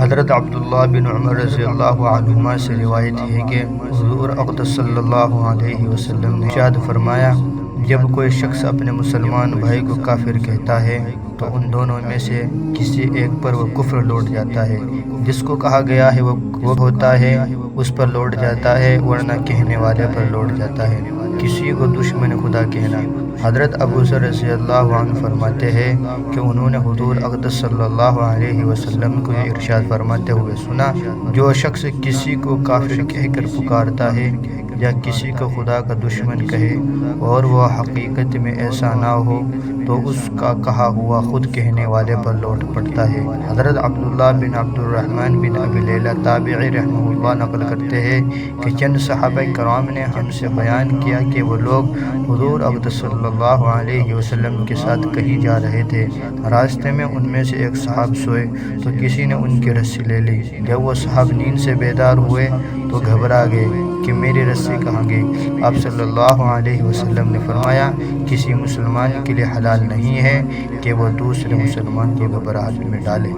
حضرت عبداللہ بن عمر رضی اللہ عنہما سے روایت ہے کہ حضور اقدس صلی اللہ علیہ وسلم نے ارشاد فرمایا، جب کوئی شخص اپنے مسلمان بھائی کو کافر کہتا ہے تو ان دونوں میں سے کسی ایک پر وہ کفر لوٹ جاتا ہے، جس کو کہا گیا ہے وہ ہوتا ہے اس پر لوٹ جاتا ہے، ورنہ کہنے والے پر لوٹ جاتا ہے۔ کسی کو دشمن خدا کہنا۔ حضرت ابو ذر رضی اللہ عنہ فرماتے ہیں کہ انہوں نے حضور اقدس صلی اللہ علیہ وسلم کو یہ ارشاد فرماتے ہوئے سنا، جو شخص کسی کو کافر کہہ کر پکارتا ہے یا کسی کو خدا کا دشمن کہے اور وہ حقیقت میں ایسا نہ ہو تو اس کا کہا ہوا خود کہنے والے پر لوٹ پڑتا ہے۔ حضرت عبداللہ بن عبد الرحمن بن ابی لیلہ تابعی رحمہ اللہ نقل کرتے ہیں کہ چند صحابہ کرام نے ہم سے بیان کیا کہ وہ لوگ حضور اقدس صلی اللہ علیہ وسلم کے ساتھ کہیں جا رہے تھے، راستے میں ان میں سے ایک صاحب سوئے تو کسی نے ان کی رسی لے لی۔ جب وہ صاحب نیند سے بیدار ہوئے تو گھبرا گئے کہ میری رسی کہاں گئی۔ آپ صلی اللہ علیہ وسلم نے فرمایا، کسی مسلمان کے لیے حلال نہیں ہے کہ وہ دوسرے مسلمان کو گھبراہٹ میں ڈالے۔